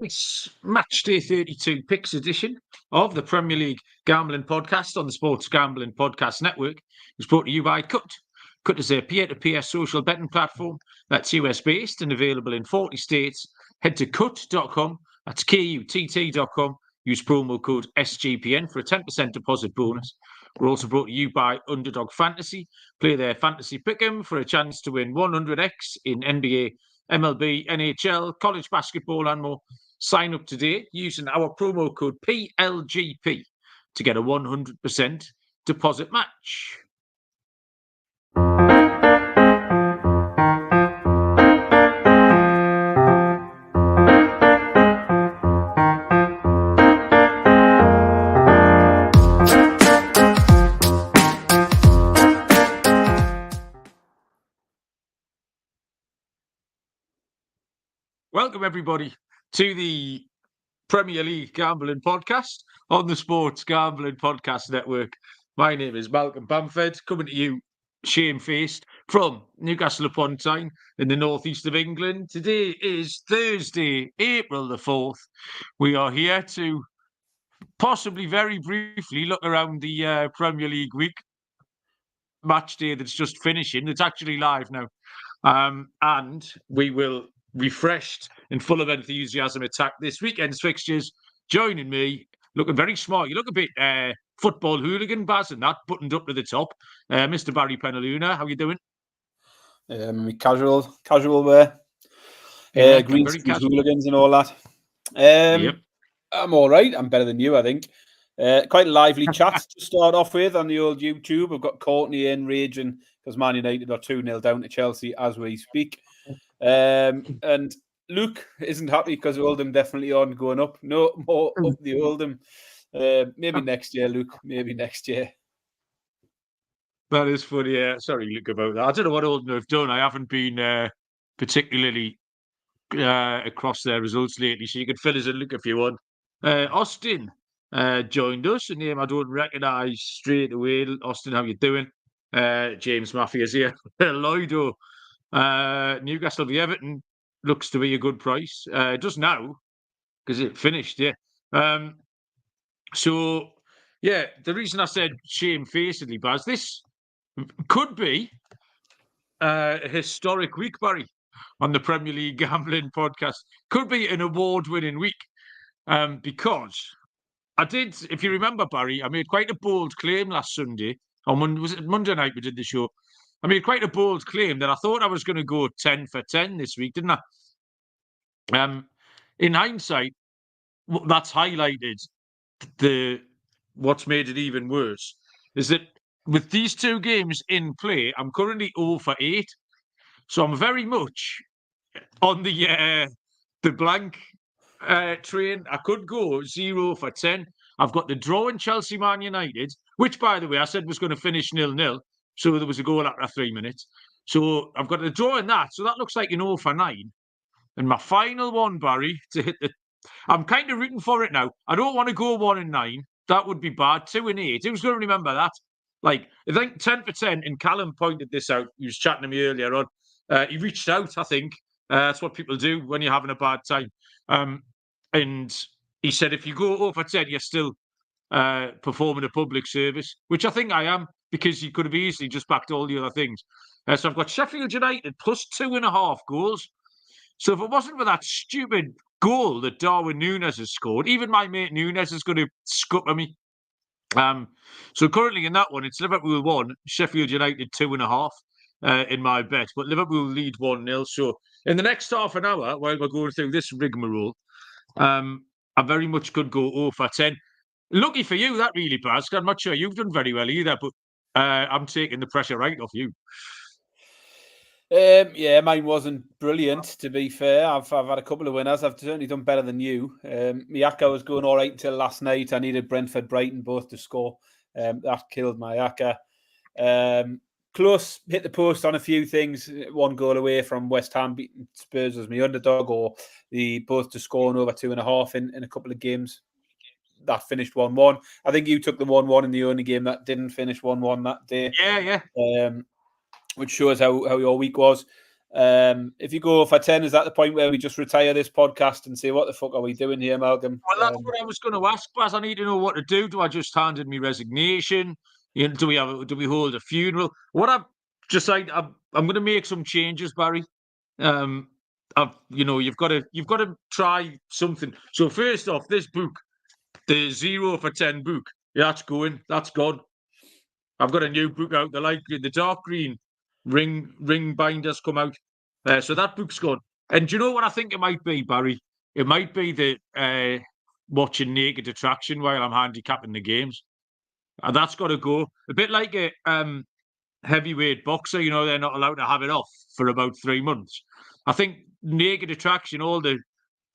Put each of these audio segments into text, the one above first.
It's Matchday 32 Picks edition of the Premier League Gambling Podcast on the Sports Gambling Podcast Network. It's brought to you by Cut. Cut is a peer-to-peer social betting platform that's US-based and available in 40 states. Head to cut.com, that's KUTT.com. Use promo code SGPN for a 10% deposit bonus. We're also brought to you by Underdog Fantasy. Play their fantasy pick'em for a chance to win 100x in NBA, MLB, NHL, college basketball and more. Sign up today using our promo code PLGP to get a 100% deposit match. Welcome, everybody, to the Premier League Gambling Podcast on the Sports Gambling Podcast Network. My name is Malcolm Bamford, coming to you shamefaced from Newcastle upon Tyne in the northeast of England. Today is Thursday, April the 4th. We are here to possibly very briefly look around the Premier League week match day that's just finishing. It's actually live now. And we will refreshed and full of enthusiasm attack this weekend's fixtures. Joining me, looking very smart. You look a bit football hooligan, Baz, and that buttoned up to the top. Mr. Barry Penaluna, how you doing? Casual wear. Green hooligans and all that. Yep. I'm all right. I'm better than you, I think. Quite a lively chat to start off with on the old YouTube. We've got Courtney in raging because Man United are 2-0 down to Chelsea as we speak. And Luke isn't happy because Oldham definitely aren't going up. No more up the Oldham. Maybe next year, Luke. Maybe next year. That is funny. Sorry, Luke, about that. I don't know what Oldham have done. I haven't been particularly across their results lately, so you can fill us in, Luke, if you want. Aston joined us, a name I don't recognise straight away. Aston, how you doing? James Maffey is here. Lloydo. Newcastle v Everton looks to be a good price. It does now because it finished, yeah. So, yeah, the reason I said shamefacedly, Baz, this could be a historic week, Barry, on the Premier League Gambling Podcast. Could be an award-winning week because I did, if you remember, Barry, I made quite a bold claim last Sunday. Was it Monday night we did the show? I made quite a bold claim that I thought I was going to go 10 for 10 this week, didn't I? In hindsight, that's highlighted what's made it even worse is that with these two games in play, I'm currently 0 for 8. So I'm very much on the blank train. I could go 0 for 10. I've got the draw in Chelsea Man United, which, by the way, I said was going to finish 0-0. So there was a goal after 3 minutes. So I've got a draw in that. So that looks like an 0 for 9. And my final one, Barry, to hit the... I'm kind of rooting for it now. I don't want to go 1 and 9. That would be bad. 2 and 8. Who's going to remember that? Like, I think 10 for 10, and Callum pointed this out. He was chatting to me earlier on. He reached out, I think. That's what people do when you're having a bad time. And he said, if you go 0 for 10, you're still performing a public service, which I think I am, because you could have easily just backed all the other things. So I've got Sheffield United plus 2.5 goals. So if it wasn't for that stupid goal that Darwin Núñez has scored, even my mate Núñez is going to scupper me. So currently in that one, it's Liverpool 1, Sheffield United 2.5 in my bet. But Liverpool lead 1-0. So in the next half an hour, while we're going through this rigmarole, I very much could go 0 for 10. Lucky for you, that really, Baz. I'm not sure you've done very well either, but I'm taking the pressure right off you. Yeah, mine wasn't brilliant, to be fair. I've had a couple of winners. I've certainly done better than you. Miyaka was going all right until last night. I needed Brentford, Brighton both to score. That killed Miyaka. Close, hit the post on a few things. 1 goal away from West Ham beating Spurs as my underdog, or the both to score on over 2.5 in a couple of games. That finished 1-1. I think you took the 1-1 in the only game that didn't finish 1-1 that day. Yeah. Which shows how your week was. If you go for 10, is that the point where we just retire this podcast and say, what the fuck are we doing here, Malcolm? Well, that's what I was going to ask, Baz. I need to know what to do. Do I just hand in my resignation? Do we hold a funeral? What I've decided, I'm going to make some changes, Barry. You've got to try something. So first off, this book, the 0 for 10 book, that's going, that's gone. I've got a new book out, the light green, the dark green ring binders come out. So that book's gone. And do you know what I think it might be, Barry? It might be the watching Naked Attraction while I'm handicapping the games. And that's got to go. A bit like a heavyweight boxer, they're not allowed to have it off for about 3 months. I think Naked Attraction, all the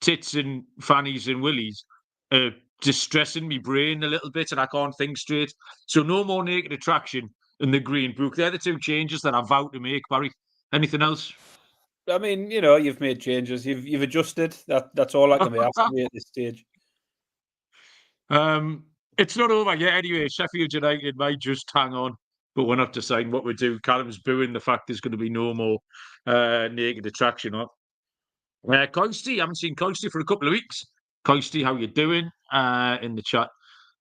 tits and fannies and willies, are distressing my brain a little bit and I can't think straight. So no more Naked Attraction and the Green Book. They're the 2 changes that I vowed to make, Barry. Anything else? I mean, you've made changes. You've adjusted. That's all I can be asking at this stage. It's not over yet anyway. Sheffield United might just hang on, but we're not deciding what we do. Callum's booing the fact there's going to be no more Naked Attraction on. Coisty, I haven't seen Coisty for a couple of weeks. Coisty, how you doing? In the chat.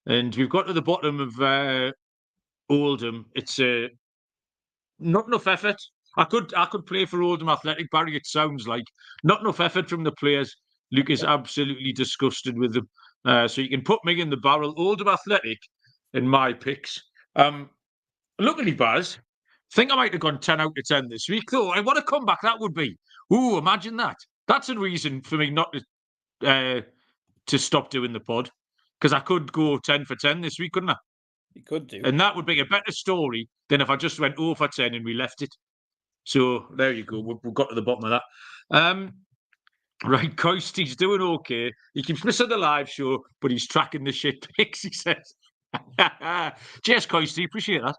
And we've got to the bottom of Oldham. It's not enough effort. I could play for Oldham Athletic, Barry. It sounds like not enough effort from the players. Luke is absolutely disgusted with them. So you can put me in the barrel. Oldham Athletic in my picks. Luckily, Baz, I think I might have gone 10 out of 10 this week, though. And what a comeback that would be. Ooh, imagine that. That's a reason for me not to stop doing the pod. Because I could go 10 for 10 this week, couldn't I? You could do. And that would be a better story than if I just went 0 for 10 and we left it. So there you go. We've got to the bottom of that. Right, Coisty's doing okay. He keeps missing the live show, but he's tracking the shit picks, he says. Cheers, Coisty. Appreciate that.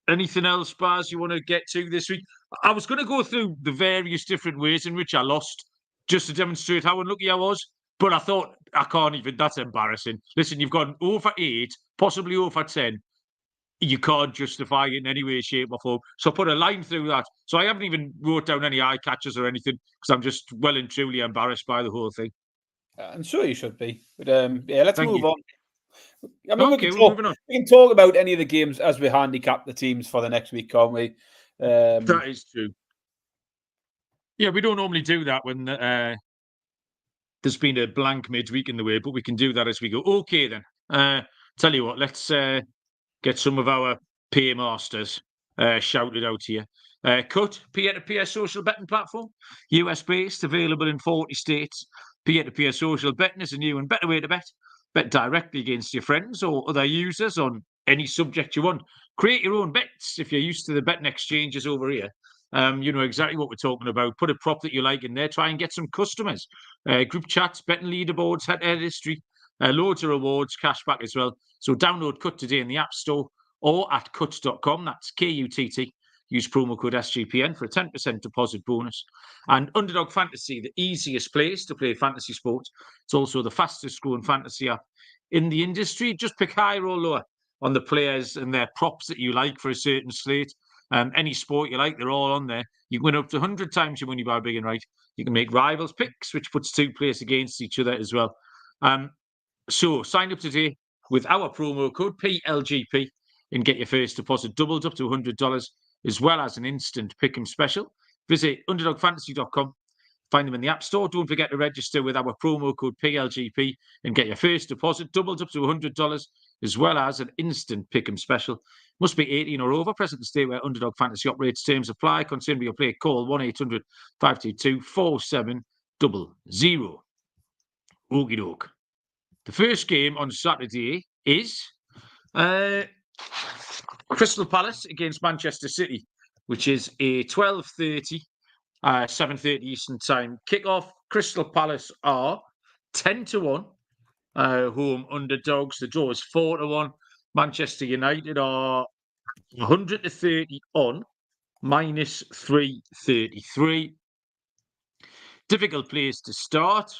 Anything else, Baz, you want to get to this week? I was going to go through the various different ways in which I lost just to demonstrate how unlucky I was. But I thought, I can't even. That's embarrassing. Listen, you've gone 0 for 8, possibly 0 for 10. You can't justify it in any way, shape, or form. So I put a line through that. So I haven't even wrote down any eye catchers or anything because I'm just well and truly embarrassed by the whole thing. I'm sure you should be. But let's move on. I mean, okay, we're moving on. We can talk about any of the games as we handicap the teams for the next week, can't we? That is true. Yeah, we don't normally do that when there's been a blank midweek in the way, but we can do that as we go. Okay, then. Tell you what, let's get some of our paymasters shouted out here. Cut, peer-to-peer social betting platform, US-based, available in 40 states. Peer-to-peer social betting is a new and better way to bet. Bet directly against your friends or other users on any subject you want. Create your own bets if you're used to the betting exchanges over here. You know exactly what we're talking about. Put a prop that you like in there. Try and get some customers. Group chats, betting leaderboards, head-to-head history. Loads of rewards, cashback as well. So download Cut today in the App Store or at cut.com. That's KUTT. Use promo code SGPN for a 10% deposit bonus. And Underdog Fantasy, the easiest place to play fantasy sports. It's also the fastest growing fantasy app in the industry. Just pick higher or lower on the players and their props that you like for a certain slate. Any sport you like, they're all on there. You can win up to 100 times your money by being right. You can make rivals picks, which puts 2 players against each other as well. So sign up today with our promo code PLGP and get your first deposit doubled up to $100, as well as an instant pick'em special. Visit underdogfantasy.com. Find them in the App Store. Don't forget to register with our promo code PLGP and get your first deposit doubled up to $100, as well as an instant pick'em special. Must be 18 or over. Present to state where Underdog Fantasy operates. Terms apply. Concerned with your play, call 1-800-522-4700. Okie doke. The first game on Saturday is Crystal Palace against Manchester City, which is a 12:30, 7:30 Eastern Time kickoff. Crystal Palace are 10-1 home underdogs. The draw is 4-1. Manchester United are 100-30 on, minus 333. Difficult place to start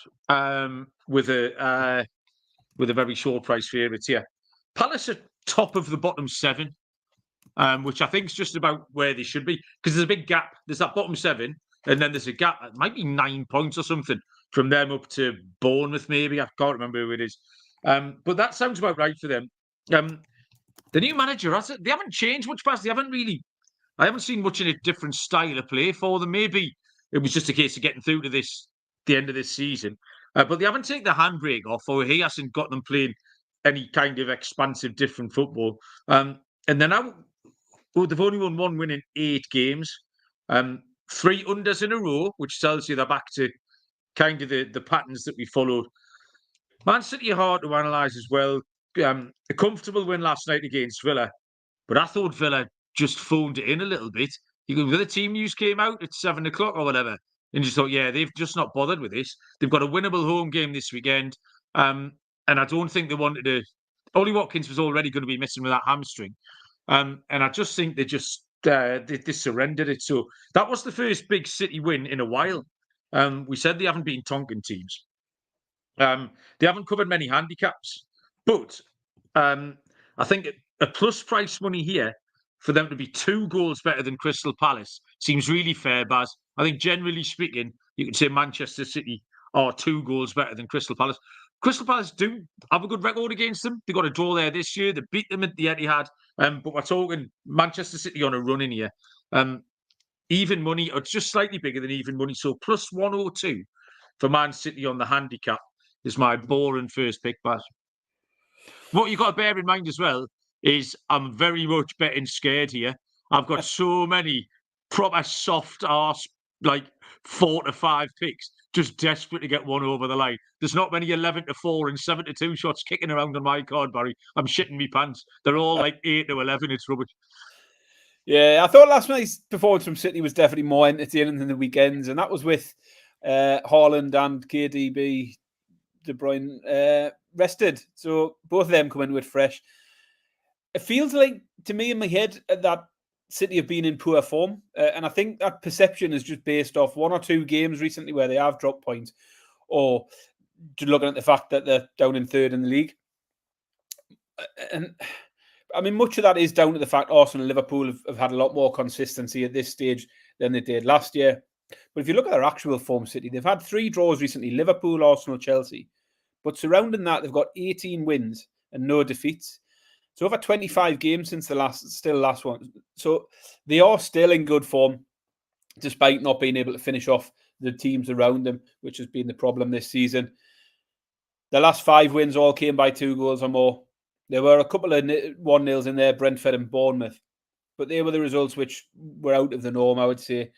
with a very short price favourites here. Palace are top of the bottom 7. which I think is just about where they should be, because there's a big gap. There's that bottom 7, and then there's a gap. It might be 9 points or something from them up to Bournemouth, maybe. I can't remember who it is. But that sounds about right for them. The new manager, they haven't changed much past. I haven't seen much in a different style of play for them. Maybe it was just a case of getting through to the end of this season. But they haven't taken the handbrake off, or he hasn't got them playing any kind of expansive, different football. And then now, they've only won 1 win in 8 games. 3 unders in a row, which tells you they're back to kind of the patterns that we followed. Man City are hard to analyse as well. A comfortable win last night against Villa, but I thought Villa just phoned it in a little bit. The other team news came out at 7 o'clock or whatever, and you thought, yeah, they've just not bothered with this. They've got a winnable home game this weekend, and I don't think they wanted to. Ollie Watkins was already going to be missing with that hamstring, and I just think they just they surrendered it. So that was the first big City win in a while. We said they haven't been Tonkin teams. They haven't covered many handicaps, but I think a plus price money here for them to be 2 goals better than Crystal Palace seems really fair, Baz. I think generally speaking, you could say Manchester City are 2 goals better than Crystal Palace. Crystal Palace do have a good record against them. They got a draw there this year. They beat them at the Etihad. But we're talking Manchester City on a run in here. Even money, or just slightly bigger than even money. So plus 102 for Man City on the handicap is my boring first pick, Baz. What you've got to bear in mind as well is I'm very much betting scared here. I've got so many proper soft arse, like 4 to 5 picks, just desperate to get one over the line. There's not many 11 to 4 and 7 to 2 shots kicking around on my card, Barry. I'm shitting me pants. They're all like 8 to 11. It's rubbish. Yeah, I thought last night's performance from City was definitely more entertaining than the weekends, and that was with Haaland and KDB, De Bruyne rested. So both of them come in with fresh. It feels like, to me in my head, that City have been in poor form. And I think that perception is just based off 1 or 2 games recently where they have dropped points, or just looking at the fact that they're down in 3rd in the league. And I mean, much of that is down to the fact Arsenal and Liverpool have had a lot more consistency at this stage than they did last year. But if you look at their actual form, City, they've had 3 draws recently: Liverpool, Arsenal, Chelsea. But surrounding that, they've got 18 wins and no defeats. So over 25 games since the last one. So they are still in good form, despite not being able to finish off the teams around them, which has been the problem this season. The last 5 wins all came by 2 goals or more. There were a couple of 1-0s in there, Brentford and Bournemouth. But they were the results which were out of the norm, I would say.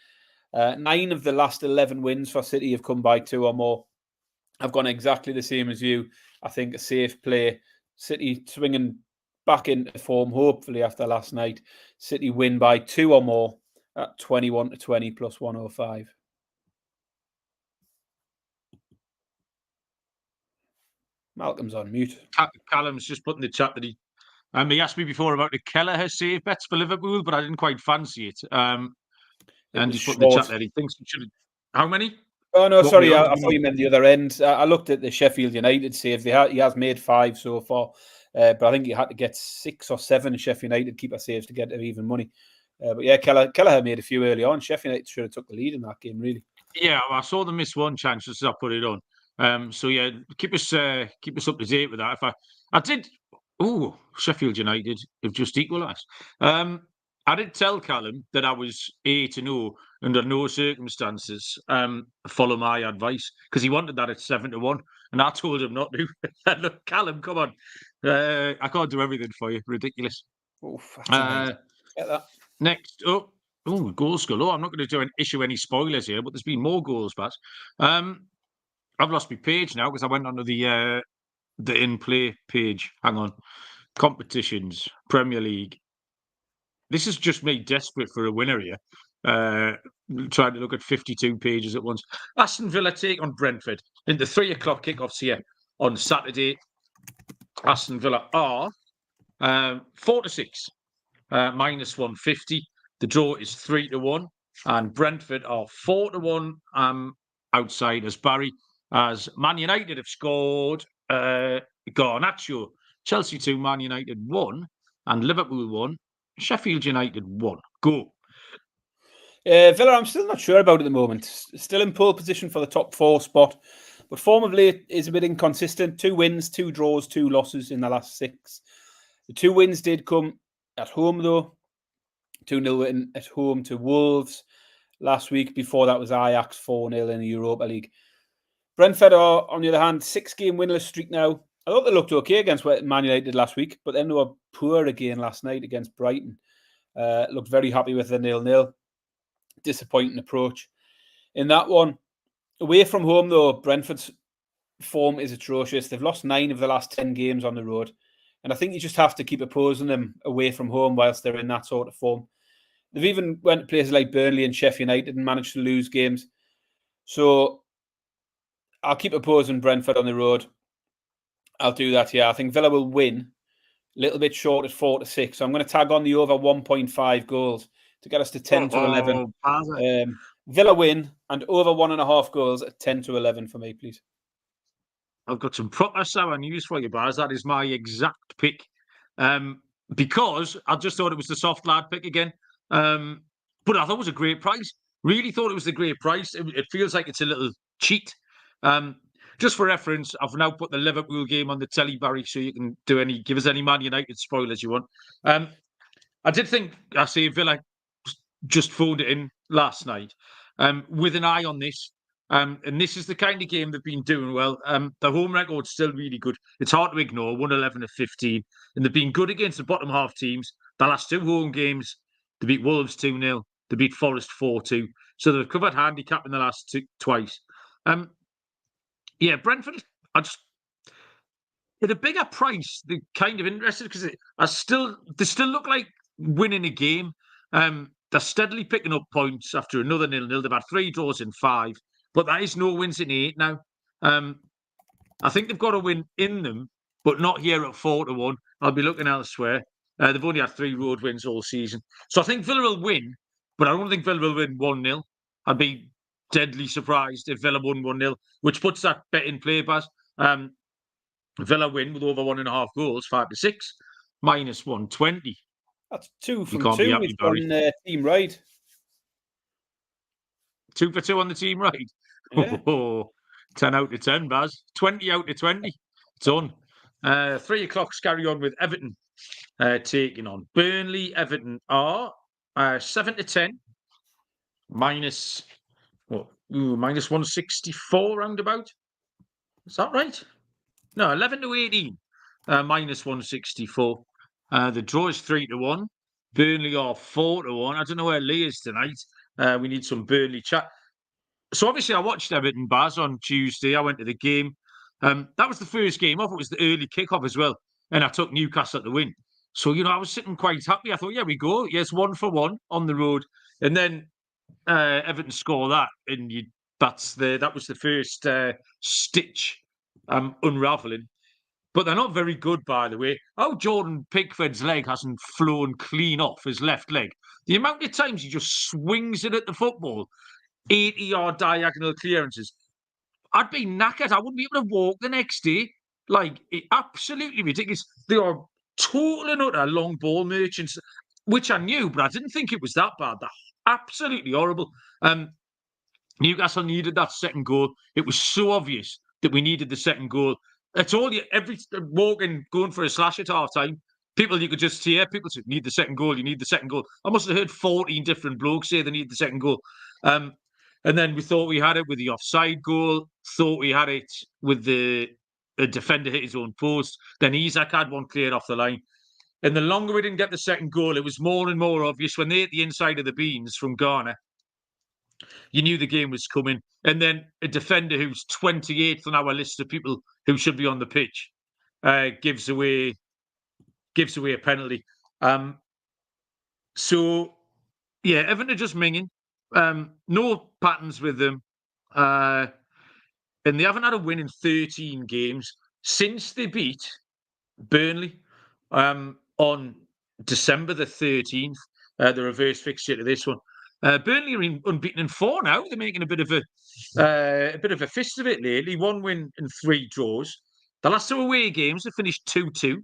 9 of the last 11 wins for City have come by 2 or more. I've gone exactly the same as you. I think a safe play. City swinging back into form, hopefully, after last night. City win by 2 or more at 21-20 plus 105. Malcolm's on mute. Callum's just put in the chat that he asked me before about the Kelleher save bets for Liverpool, but I didn't quite fancy it. And he put in the chat that he thinks he should. How many? Oh, no, sorry. I thought you meant the other end. I looked at the Sheffield United save. He has made 5 so far. But I think you had to get 6 or 7 Sheffield United keeper saves to get even money. But yeah, Kelleher made a few early on. Sheffield United should have took the lead in that game, really. Yeah, I saw them miss 1 chance just as I put it on. So yeah, keep us up to date with that. I did. Oh, Sheffield United have just equalised. I did tell Callum that I was 8-0 under no circumstances. Follow my advice, because he wanted that at 7-1, and I told him not to. Look, Callum, come on, I can't do everything for you. Ridiculous. Oof, get that. Next up, goals galore. I'm not going to issue any spoilers here, but there's been more goals, Pat. I've lost my page now because I went onto the in-play page. Hang on, competitions, Premier League. This is just me desperate for a winner here. Trying to look at 52 pages at once. Aston Villa take on Brentford in the 3 o'clock kickoffs here on Saturday. Aston Villa are 4-6, minus 150. The draw is 3-1, and Brentford are 4-1 outsiders. Barry, as Man United have scored. Garnacho, Chelsea 2, Man United 1, and Liverpool 1. Sheffield United 1. Go. Villa, I'm still not sure about at the moment. Still in pole position for the top 4 spot, but form of late is a bit inconsistent. 2 wins, 2 draws, 2 losses in the last 6. The 2 wins did come at home, though. 2-0 at home to Wolves last week. Before that was Ajax 4-0 in the Europa League. Brentford are, on the other hand, 6-game winless streak now. I thought they looked okay against Man United last week, but then they were poor again last night against Brighton. Looked very happy with the 0-0. Disappointing approach in that one. Away from home, though, Brentford's form is atrocious. They've lost 9 of the last 10 games on the road. And I think you just have to keep opposing them away from home whilst they're in that sort of form. They've even went to places like Burnley and Sheff United and managed to lose games. So I'll keep opposing Brentford on the road. I'll do that, yeah. I think Villa will win. A little bit short at 4-6. So I'm going to tag on the over 1.5 goals to get us to 10-11. Villa win and over 1.5 goals at 10-11 for me, please. I've got some proper sour news for you, Baz. That is my exact pick. Because I just thought it was the soft lad pick again. But I thought it was a great price. Really thought it was a great price. It feels like it's a little cheat. Just for reference, I've now put the Liverpool game on the telly, Barry, so you can give us any Man United spoilers you want. I did think, Villa just phoned it in last night with an eye on this. And this is the kind of game they've been doing well. The home record's still really good. It's hard to ignore, 1-11 of 15. And they've been good against the bottom half teams. The last 2 home games, they beat Wolves 2-0. They beat Forest 4-2. So they've covered handicap in the last twice. Brentford, at a bigger price, they're kind of interested because they still look like winning a game. They're steadily picking up points after another 0-0. They've had 3 draws in 5. But that is no wins in 8 now. I think they've got a win in them, but not here at 4-1. I'll be looking elsewhere. They've only had 3 road wins all season. So I think Villa will win, but I don't think Villa will win 1-0. I'd be deadly surprised if Villa won 1-0, which puts that bet in play, Baz. Villa win with over 1.5 goals, 5-6, minus 120. That's 2 from 2 on team right. 2 for 2 on the team right. Yeah. 10 out of 10, Baz. 20 out of 20. It's on. 3 o'clock's carry on with Everton taking on Burnley. Everton are 7-10. Minus 164 roundabout. Is that right? No, 11-18. Minus 164. The draw is 3-1. Burnley are 4-1. I don't know where Lee is tonight. We need some Burnley chat. So obviously I watched Everton, Baz, on Tuesday. I went to the game. That was the first game off. It was the early kickoff as well. And I took Newcastle to win. So, I was sitting quite happy. I thought, yeah, we go. Yes, 1-1 on the road. And then Everton score that. And that was the first stitch unravelling. But they're not very good, by the way. Oh, Jordan Pickford's leg hasn't flown clean off his left leg. The amount of times he just swings it at the football, 80-yard diagonal clearances. I'd be knackered. I wouldn't be able to walk the next day. Absolutely ridiculous. They are total and utter long ball merchants, which I knew, but I didn't think it was that bad. They're absolutely horrible. Newcastle needed that second goal. It was so obvious that we needed the second goal. I told you, going for a slash at half time, people you could just hear, people say, need the second goal, you need the second goal. I must have heard 14 different blokes say they need the second goal. And then we thought we had it with the offside goal, thought we had it with the defender hit his own post. Then Isak had one cleared off the line. And the longer we didn't get the second goal, it was more and more obvious when they hit the inside of the beans from Ghana. You knew the game was coming. And then a defender who's 28th on our list of people who should be on the pitch gives away a penalty. So, yeah, Everton are just minging. No patterns with them. And they haven't had a win in 13 games since they beat Burnley on December the 13th. The reverse fixture to this one. Burnley are unbeaten in 4 now. They're making a bit of a fist of it lately. 1 win and 3 draws. The last 2 away games have finished 2-2.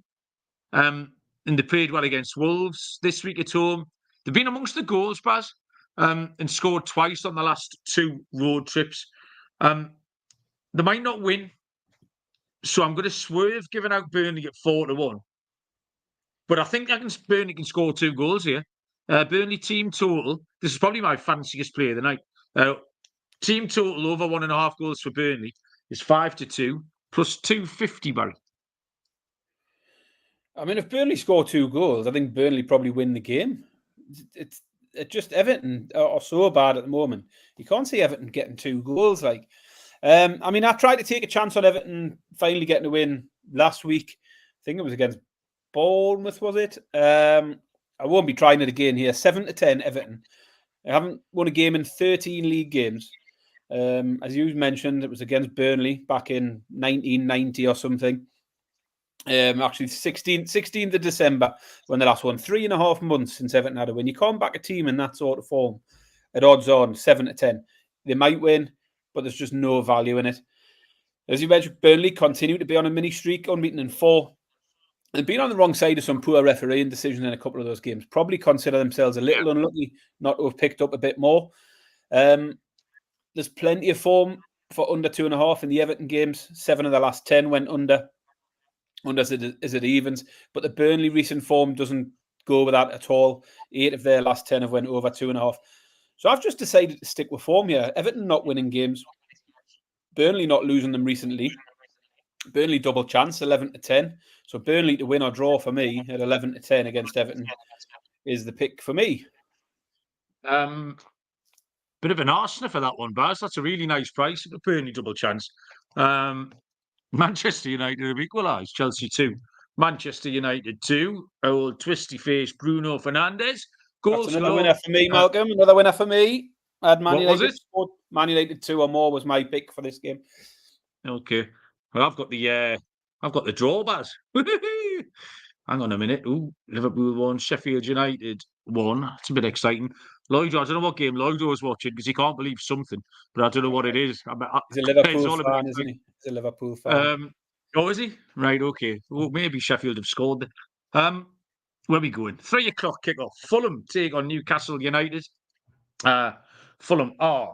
and they played well against Wolves this week at home. They've been amongst the goals, Baz, and scored twice on the last 2 road trips. They might not win, so I'm going to swerve giving out Burnley at 4-1. But I think Burnley can score 2 goals here. Burnley team total, this is probably my fanciest play of the night. Team total over 1.5 goals for Burnley is 5-2 plus 250, Barry. I mean, if Burnley score 2 goals, I think Burnley probably win the game. It's just Everton are so bad at the moment. You can't see Everton getting 2 goals. I mean, I tried to take a chance on Everton finally getting a win last week. I think it was against Bournemouth, was it? I won't be trying it again here. 7-10 Everton. They haven't won a game in 13 league games. As you mentioned, it was against Burnley back in 1990 or something. Actually, 16th of December when the last one. 3.5 months since Everton had a win. You can't back a team in that sort of form at odds on 7-10. They might win, but there's just no value in it. As you mentioned, Burnley continue to be on a mini streak, unbeaten in 4. They've been on the wrong side of some poor refereeing decision in a couple of those games. Probably consider themselves a little unlucky not to have picked up a bit more. There's plenty of form for under 2.5 in the Everton games. 7 of the last 10 went under as it evens. But the Burnley recent form doesn't go with that at all. 8 of their last 10 have went over 2.5. So I've just decided to stick with form here. Everton not winning games. Burnley not losing them recently. Burnley double chance, 11-10. So Burnley to win or draw for me at 11-10 against Everton is the pick for me. Bit of an arsenal for that one, Baz. That's a really nice price for Burnley double chance. Manchester United have equalised. Chelsea 2. Manchester United 2. Old twisty face Bruno Fernandes. Goals. That's another winner for me, Malcolm. Another winner for me. I had Man United. Was it? Man United 2 or more was my pick for this game. Okay. Well, I've got the draw, Baz. Hang on a minute. Ooh, Liverpool 1, Sheffield United 1. It's a bit exciting. Lloyd, I don't know what game Lloyd was watching because he can't believe something, but I don't know what it is. He's a Liverpool fan, isn't he? He's a Liverpool fan. Oh, is he? Right, okay. Well, maybe Sheffield have scored. Where are we going? 3 o'clock kickoff. Fulham take on Newcastle United. Fulham are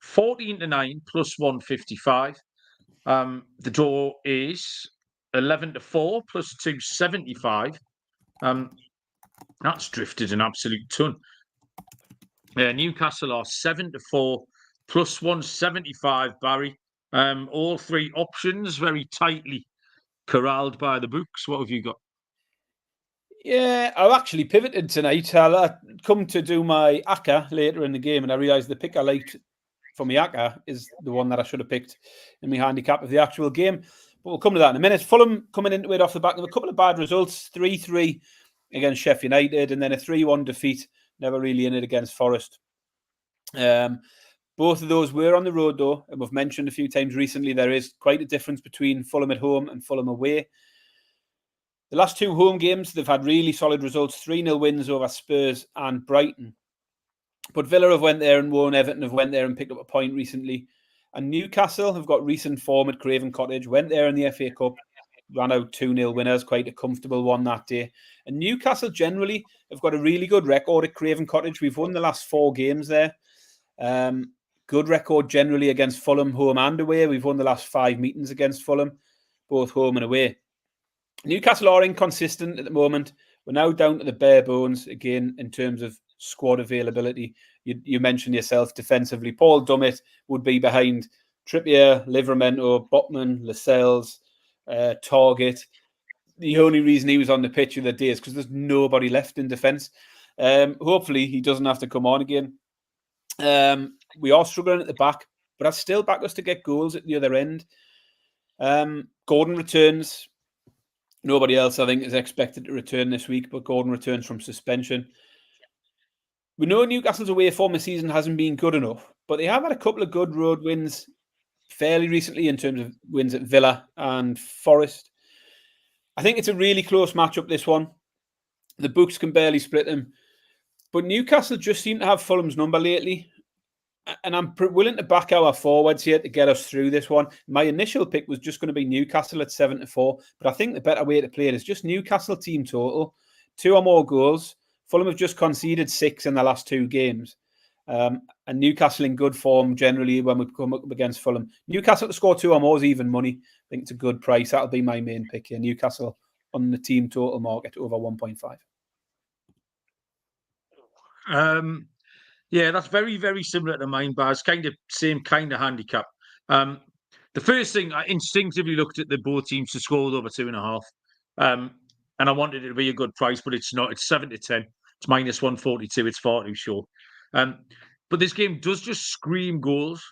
14-9 plus 155. The draw is 11-4 plus 275. That's drifted an absolute ton. Newcastle are 7-4 plus 175, Barry. All 3 options very tightly corralled by the books. What have you got? Yeah, I've actually pivoted tonight. I'll come to do my ACCA later in the game, and I realised the pick I liked for my ACCA is the one that I should have picked in my handicap of the actual game. But we'll come to that in a minute. Fulham coming into it off the back of a couple of bad results, 3-3 against Sheff United, and then a 3-1 defeat, never really in it against Forest. Both of those were on the road, though, and we've mentioned a few times recently there is quite a difference between Fulham at home and Fulham away. The last 2 home games, they've had really solid results, 3-0 wins over Spurs and Brighton. But Villa have went there and won, Everton have went there and picked up a point recently. And Newcastle have got recent form at Craven Cottage, went there in the FA Cup, ran out 2-0 winners, quite a comfortable one that day. And Newcastle generally have got a really good record at Craven Cottage. We've won the last 4 games there. Good record generally against Fulham, home and away. We've won the last 5 meetings against Fulham, both home and away. Newcastle are inconsistent at the moment. We're now down to the bare bones again in terms of squad availability. You mentioned yourself defensively. Paul Dummett would be behind Trippier, Livramento, Botman, Lascelles, Target. The only reason he was on the pitch the other day is because there's nobody left in defence. Hopefully he doesn't have to come on again. We are struggling at the back, but I still back us to get goals at the other end. Gordon returns. Nobody else, I think, is expected to return this week, but Gordon returns from suspension. We know Newcastle's away form this season hasn't been good enough, but they have had a couple of good road wins fairly recently in terms of wins at Villa and Forest. I think it's a really close matchup, this one. The books can barely split them. But Newcastle just seem to have Fulham's number lately. And I'm willing to back our forwards here to get us through this one. My initial pick was just going to be Newcastle at 7-4, but I think the better way to play it is just Newcastle team total, 2 or more goals. Fulham have just conceded 6 in the last 2 games. And Newcastle in good form generally when we come up against Fulham. Newcastle to score 2 or more is even money. I think it's a good price. That'll be my main pick here. Newcastle on the team total market over 1.5. Yeah, that's very, very similar to mine, Baz. Kind of same kind of handicap. The first thing I instinctively looked at the both teams to score over 2.5. And I wanted it to be a good price, but it's not. It's 7-10. It's -142. It's far too short. But this game does just scream goals.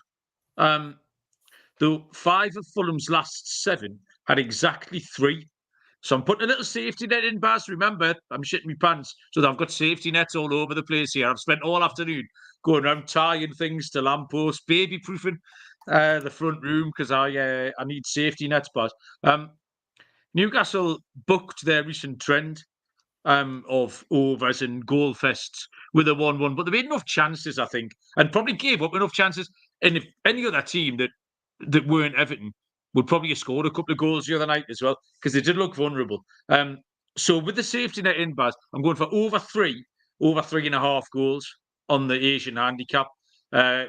Though 5 of Fulham's last 7 had exactly 3. So I'm putting a little safety net in, Baz. Remember, I'm shitting my pants. So I've got safety nets all over the place here. I've spent all afternoon going around tying things to lampposts, baby-proofing the front room because I need safety nets, Baz. Newcastle booked their recent trend of overs and goal fests with a 1-1, but they made enough chances, I think, and probably gave up enough chances. And if any other team that weren't Everton would probably have scored a couple of goals the other night as well, because they did look vulnerable. So with the safety net in, Baz, I'm going for over 3.5 goals on the Asian handicap,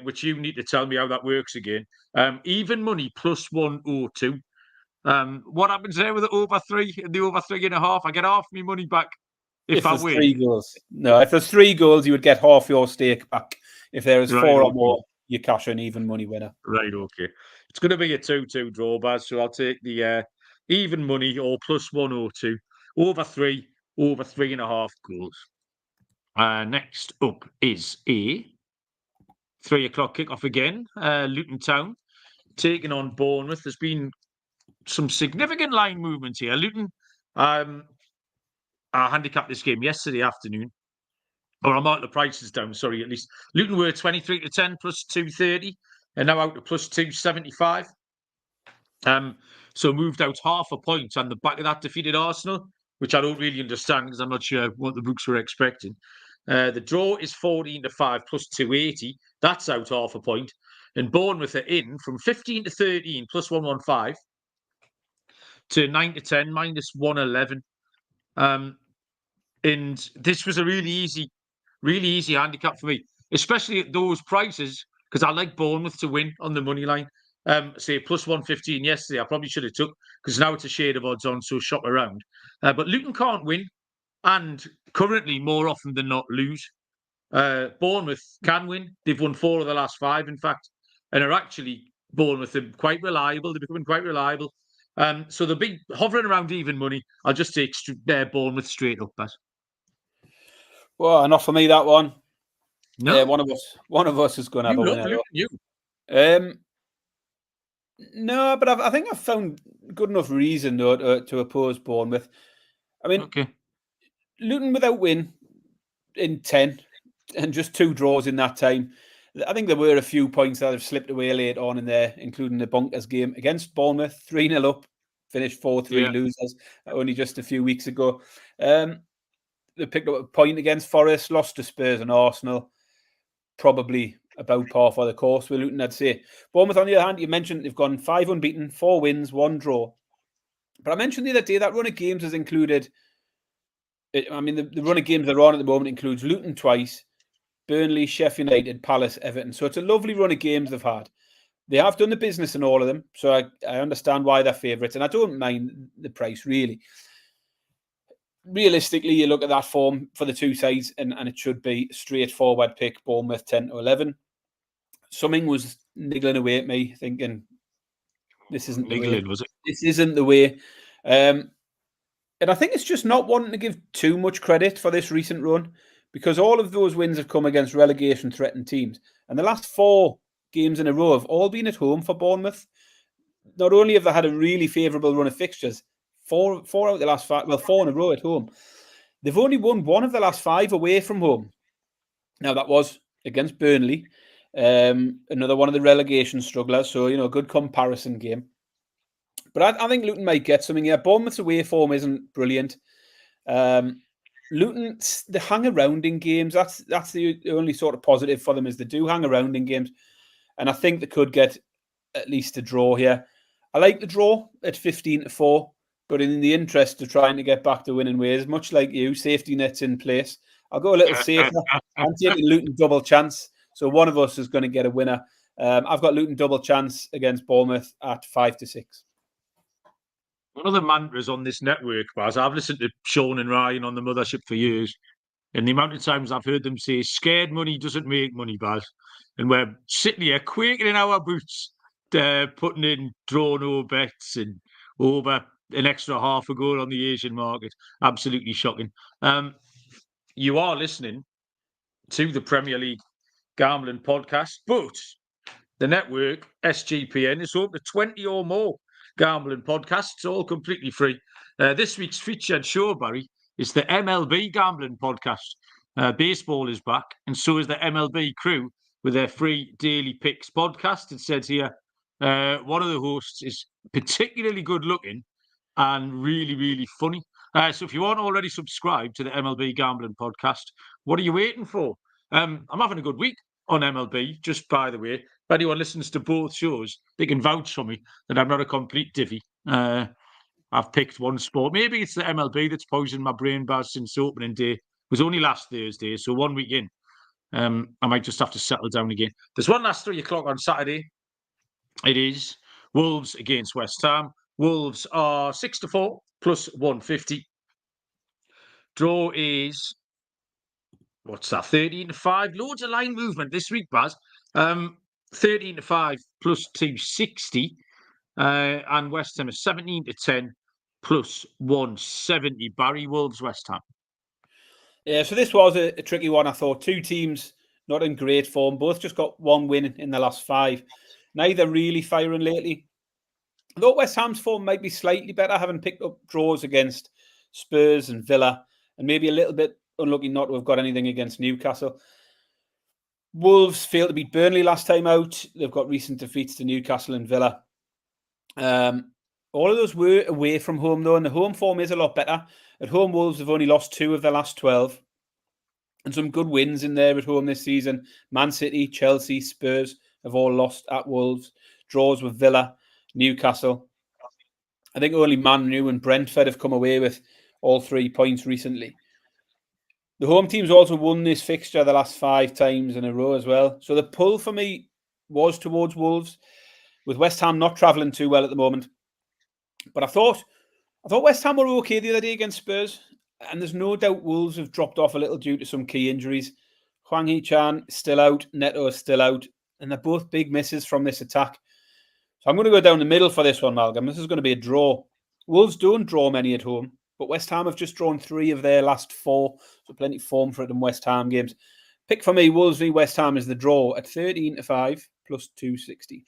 which you need to tell me how that works again. Even money +102. What happens there with the over 3 and the over 3.5? I get half my money back if I there's win. 3 goals. No, if there's 3 goals, you would get half your stake back. If there is 4 or more, you cash an even money winner. Right, okay. It's going to be a 2-2 draw, Baz, so I'll take the even money or +102. Over 3.5 goals. Next up is a 3 o'clock kickoff again. Luton Town taking on Bournemouth. There's been some significant line movement here. Luton I handicapped this game yesterday afternoon. Or I marked the prices down, sorry, at least. Luton were 23-10 +230 and now out to +275. So moved out half a point on the back of that defeated Arsenal, which I don't really understand because I'm not sure what the books were expecting. The draw is 14-5 +280. That's out half a point. And Bournemouth are in from 15-13 +115 to 9-10 -111. And this was a really easy handicap for me, especially at those prices, because I like Bournemouth to win on the money line. Say +115 yesterday, I probably should have took, because now it's a shade of odds on, so shop around. But Luton can't win, and currently more often than not lose. Bournemouth can win. They've won 4 of the last 5, in fact, and are actually, Bournemouth are quite reliable. They're becoming quite reliable. So they'll be hovering around even money. I'll just take Bournemouth straight up, Baz. Well, not for me, that one. No, one of us is going to have a winner. You. No, but I think I've found good enough reason though to oppose Bournemouth. I mean, Okay. Luton without win in 10 and just 2 draws in that time. I think there were a few points that have slipped away late on in there, including the bonkers game against Bournemouth, 3-0 up, finished 4-3 losers only just a few weeks ago. They picked up a point against Forest, lost to Spurs and Arsenal. Probably about par for the course with Luton, I'd say. Bournemouth, on the other hand, you mentioned they've gone 5 unbeaten, 4 wins, 1 draw. But I mentioned the other day that run of games has included, I mean, the run of games they're on at the moment includes Luton twice, Burnley, Sheff United, Palace, Everton. So it's a lovely run of games they've had. They have done the business in all of them, so I understand why they're favourites, and I don't mind the price, really. Realistically, you look at that form for the 2 sides, and it should be straightforward pick, Bournemouth 10-11. Something was niggling away at me, thinking, this isn't the way. Was it? This isn't the way. And I think it's just not wanting to give too much credit for this recent run, because all of those wins have come against relegation-threatened teams. And the last 4 games in a row have all been at home for Bournemouth. Not only have they had a really favourable run of fixtures, 4 out of the last 5, well, 4 in a row at home. They've only won 1 of the last 5 away from home. Now, that was against Burnley, another one of the relegation strugglers. So, a good comparison game. But I think Luton might get something here. Bournemouth's away form isn't brilliant. Luton, they hang around in games. That's the only sort of positive for them, is they do hang around in games. And I think they could get at least a draw here. I like the draw at 15-4, but in the interest of trying to get back to winning ways, much like you, safety nets in place. I'll go a little safer. I'm taking Luton double chance. So one of us is going to get a winner. I've got Luton double chance against Bournemouth at 5-6. One of the mantras on this network, Baz, I've listened to Sean and Ryan on the Mothership for years, and the amount of times I've heard them say, scared money doesn't make money, Baz. And we're sitting here quaking in our boots, putting in draw no bets and over an extra half a goal on the Asian market. Absolutely shocking. You are listening to the Premier League Gambling Podcast, but the network, SGPN, is home to 20 or more gambling podcasts, all completely free. This week's featured show, Barry, is the MLB Gambling Podcast. Baseball is back, and so is the MLB crew with their free daily picks podcast. It says here, one of the hosts is particularly good looking and really, really funny. So if you aren't already subscribed to the MLB Gambling Podcast, what are you waiting for? I'm having a good week on MLB, just by the way. If anyone listens to both shows, they can vouch for me that I'm not a complete divvy. I've picked one sport. Maybe it's the MLB that's poisoned my brain, Baz, since opening day. It was only last Thursday, so 1 week in. I might just have to settle down again. There's one last 3 o'clock on Saturday. It is Wolves against West Ham. Wolves are 6-4 plus 150. Draw is, what's that, 13-5. Loads of line movement this week, Baz. 13-5 plus 260. And West Ham is 17-10 plus 170. Barry, Wolves, West Ham. Yeah, so this was a tricky one, I thought. Two teams not in great form. Both just got one win in the last 5. Neither really firing lately. I thought West Ham's form might be slightly better, having picked up draws against Spurs and Villa, and maybe a little bit unlucky not to have got anything against Newcastle. Wolves failed to beat Burnley last time out. They've got recent defeats to Newcastle and Villa. All of those were away from home, though, and the home form is a lot better. At home, Wolves have only lost 2 of their last 12. And some good wins in there at home this season. Man City, Chelsea, Spurs have all lost at Wolves. Draws with Villa, Newcastle. I think only Man U and Brentford have come away with all 3 points recently. The home team's also won this fixture the last 5 times in a row as well. So the pull for me was towards Wolves, with West Ham not travelling too well at the moment. But I thought West Ham were okay the other day against Spurs, and there's no doubt Wolves have dropped off a little due to some key injuries. Hwang Hee-chan is still out, Neto is still out, and they're both big misses from this attack. So I'm going to go down the middle for this one, Malcolm. This is going to be a draw. Wolves don't draw many at home, but West Ham have just drawn 3 of their last 4, so plenty of form for it in West Ham games. Pick for me, Wolves v West Ham is the draw at 13-5 plus 260.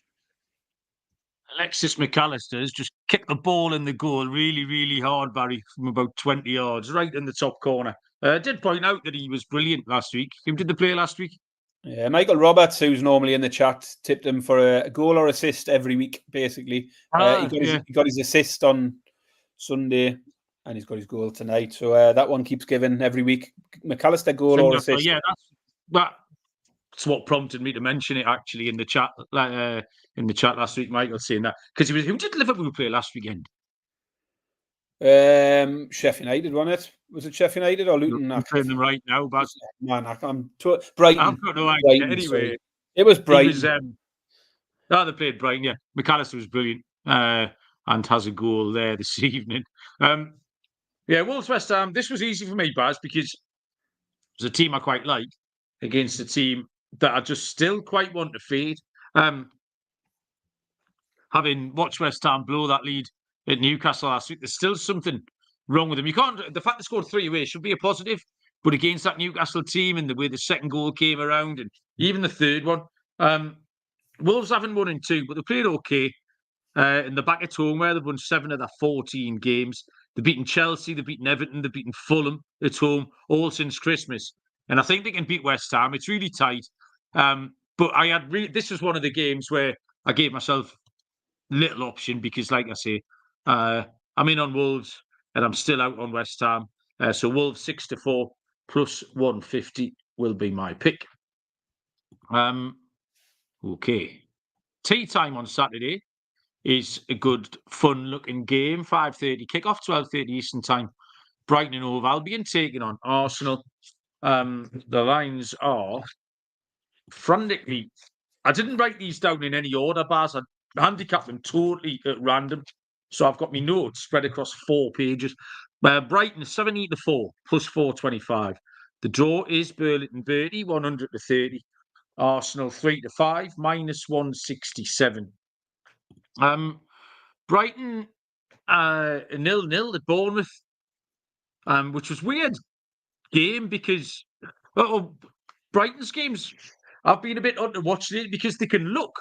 Alexis McAllister has just kicked the ball in the goal really, really hard, Barry, from about 20 yards, right in the top corner. I did point out that he was brilliant last week. Who did the play last week? Yeah, Michael Roberts, who's normally in the chat, tipped him for a goal or assist every week, basically. He got his assist on Sunday, and he's got his goal tonight. So that one keeps giving every week. McAllister goal or assist. Yeah, that's what prompted me to mention it, actually, in the chat. In the chat last week, Michael saying that, because who did Liverpool play last weekend? Sheff Utd, wasn't it? Was it Sheff Utd or Luton? I'm playing them right now, but Brighton. I've got no idea. Brighton, Anyway, sorry. It was Brighton. They played Brighton. Yeah, McAllister was brilliant and has a goal there this evening. Wolves West Ham. This was easy for me, Baz, because it was a team I quite like against a team that I just still quite want to fade. Having watched West Ham blow that lead at Newcastle last week, there's still something wrong with them. The fact they scored 3 away should be a positive, but against that Newcastle team and the way the second goal came around and even the third one, Wolves haven't won in 2, but they played okay. In the back at home where they've won 7 of their 14 games. They've beaten Chelsea, they've beaten Everton, they've beaten Fulham at home, all since Christmas. And I think they can beat West Ham. It's really tight. But this was one of the games where I gave myself little option because, like I say, I'm in on Wolves and I'm still out on West Ham. So Wolves 6-4 plus 150 will be my pick. Okay. Tea time on Saturday is a good, fun-looking game. 5:30 kickoff, 12:30 Eastern time. Brighton and Hove Albion taking on Arsenal. The lines are frantically. I didn't write these down in any order, Baz. I handicapped them totally at random. So I've got my notes spread across 4 pages. Brighton 70-4 plus 425. The draw is Burlington Birdie 100-30. Arsenal 3-5 minus 167. Brighton 0-0 at Bournemouth, which was weird game because Brighton's games I've been a bit on to watch it because they can look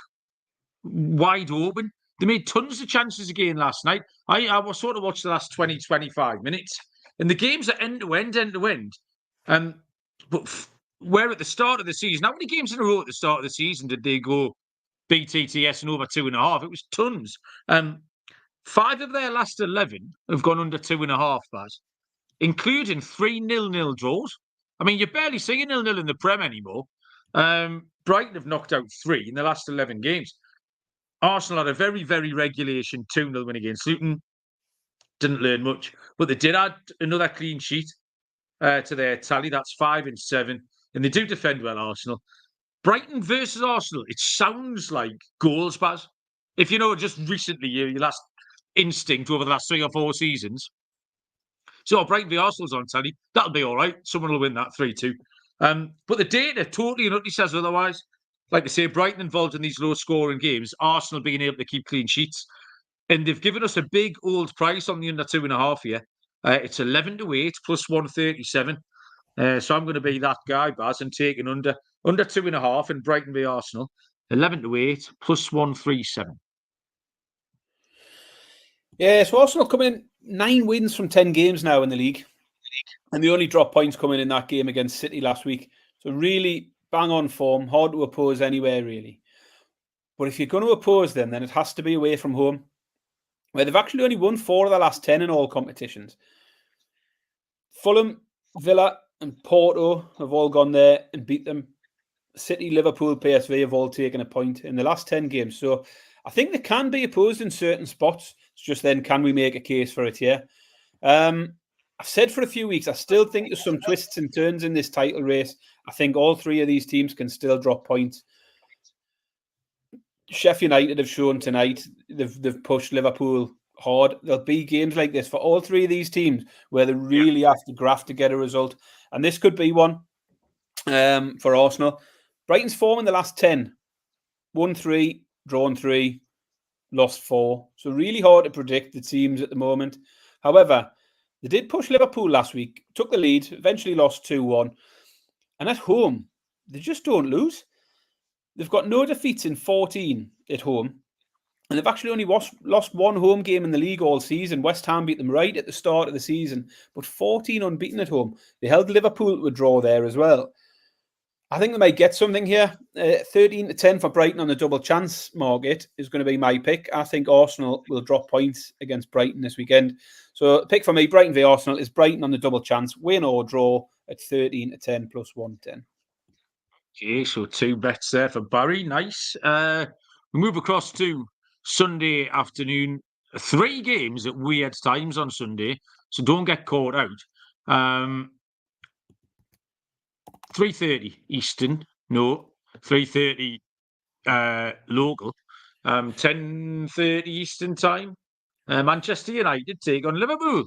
wide open. They made tons of chances again last night. I was sort of watched the last 20-25 minutes, and the games are end to end. But where at the start of the season, how many games in a row at the start of the season did they go BTTS and over 2.5? It was tons. 5 of their last 11 have gone under 2.5, Baz, including 3 0-0 draws. I mean, you barely see a 0-0 in the Prem anymore. Brighton have knocked out 3 in the last 11 games. Arsenal had a very, very regulation 2-0 win against Luton. Didn't learn much, but they did add another clean sheet to their tally. That's 5 and 7, and they do defend well, Arsenal. Brighton versus Arsenal, it sounds like goals, Baz. If you know, just recently, your last instinct over the last 3 or 4 seasons. So Brighton v Arsenal's on tally. That'll be all right. Someone will win that 3-2. But the data totally and utterly says otherwise. Like I say, Brighton involved in these low-scoring games, Arsenal being able to keep clean sheets. And they've given us a big old price on the under 2.5 here. It's 11-8 plus 137. So I'm going to be that guy, Baz, and taking under 2.5 in Brighton v Arsenal. 11-8 plus 137. Yeah, so Arsenal coming in 9 wins from 10 games now in the league. And they only dropped points coming in that game against City last week. So really bang on form, hard to oppose anywhere, really. But if you're going to oppose them, then it has to be away from home, where they've actually only won 4 of the last 10 in all competitions. Fulham, Villa and Porto have all gone there and beat them. City, Liverpool, PSV have all taken a point in the last 10 games. So I think they can be opposed in certain spots. It's just then, can we make a case for it here? I've said for a few weeks, I still think there's some twists and turns in this title race. I think all 3 of these teams can still drop points. Sheff United have shown tonight they've pushed Liverpool hard. There'll be games like this for all 3 of these teams where they really have to graft to get a result. And this could be one for Arsenal. Brighton's form in the last 10. Won 3, drawn 3, lost 4. So really hard to predict the teams at the moment. However, they did push Liverpool last week, took the lead, eventually lost 2-1. And at home, they just don't lose. They've got no defeats in 14 at home. And they've actually only lost 1 home game in the league all season. West Ham beat them right at the start of the season, but 14 unbeaten at home. They held Liverpool to a draw there as well. I think they might get something here. 13-10 for Brighton on the double chance market is going to be my pick. I think Arsenal will drop points against Brighton this weekend. So pick for me, Brighton v Arsenal, is Brighton on the double chance, win or draw at 13-10 plus 110. Okay, so 2 bets there for Barry. Nice. We move across to Sunday afternoon. 3 games at weird times on Sunday, so don't get caught out. 3:30 Eastern, no, 3:30 local, 10:30 Eastern time. Manchester United take on Liverpool.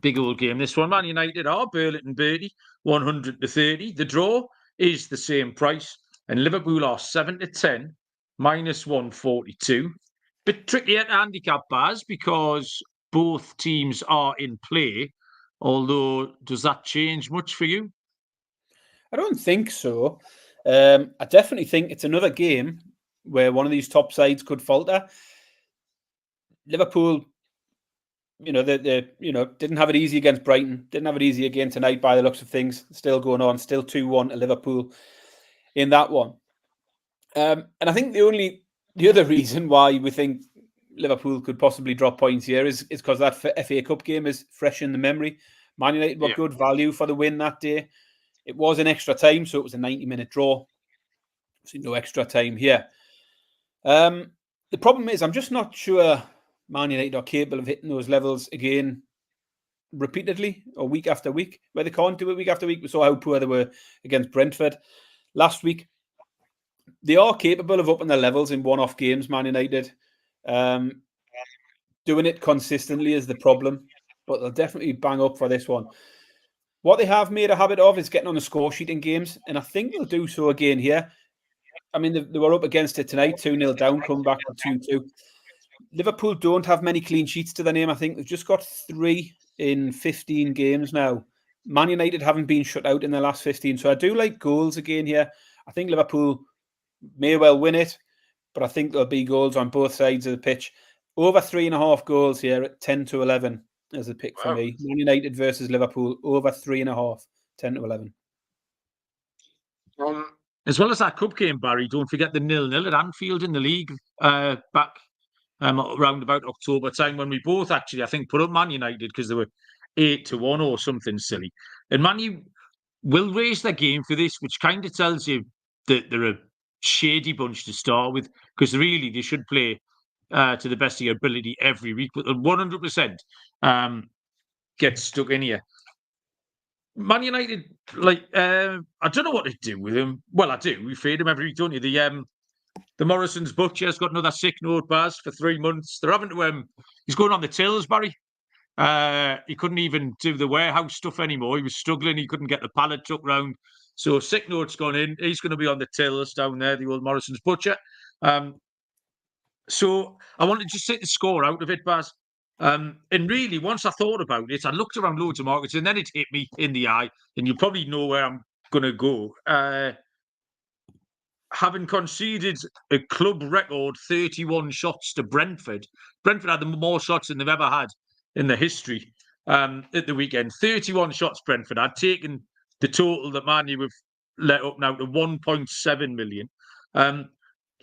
Big old game, this one. Man United are Burlington Birdie, 100-30. The draw is the same price, and Liverpool are 7-10, minus 142. Bit tricky at handicap, Baz, because both teams are in play. Although, does that change much for you? I don't think so. I definitely think it's another game where one of these top sides could falter. Liverpool, they didn't have it easy against Brighton. Didn't have it easy again tonight by the looks of things. Still going on. Still 2-1 to Liverpool in that one. And I think the other reason why we think Liverpool could possibly drop points here is because that FA Cup game is fresh in the memory. Man United were good value for the win that day. It was an extra time, so it was a 90-minute draw. So no extra time here. The problem is I'm just not sure Man United are capable of hitting those levels again repeatedly or week after week, where they can't do it week after week. We saw how poor they were against Brentford last week. They are capable of upping their levels in one-off games, Man United. Doing it consistently is the problem, but they'll definitely bang up for this one. What they have made a habit of is getting on the score sheet in games, and I think they'll do so again here. I mean, they were up against it tonight, 2-0 down, come back to 2-2. Liverpool don't have many clean sheets to their name. I think they've just got 3 in 15 games now. Man United haven't been shut out in their last 15, so I do like goals again here. I think Liverpool may well win it, but I think there'll be goals on both sides of the pitch. Over 3.5 goals here at 10-11 as a pick for me. Man United versus Liverpool, over 3.5, 10-11. As well as that cup game, Barry, don't forget the 0-0 at Anfield in the league back around about October time, when we both actually, I think, put up Man United because they were 8-1 or something silly. And Man U will raise their game for this, which kind of tells you that they're a shady bunch to start with, because really they should play to the best of your ability every week, but they'll 100% get stuck in here. Man United, I don't know what to do with them. Well, I do. We feed them every week, don't you? The Morrison's butcher's got another sick note, Baz, for 3 months. They're having to. He's going on the tills, Barry. He couldn't even do the warehouse stuff anymore. He was struggling. He couldn't get the pallet truck round. So sick note's gone in. He's going to be on the tills down there, the old Morrison's butcher. So I wanted to just take the score out of it, Baz. And really, once I thought about it, I looked around loads of markets, and then it hit me in the eye. And you probably know where I'm going to go. Having conceded a club record 31 shots to Brentford. Brentford had the more shots than they've ever had in the history at the weekend. 31 shots, Brentford. I'd taken the total that Man U have let up now to 1.7 million.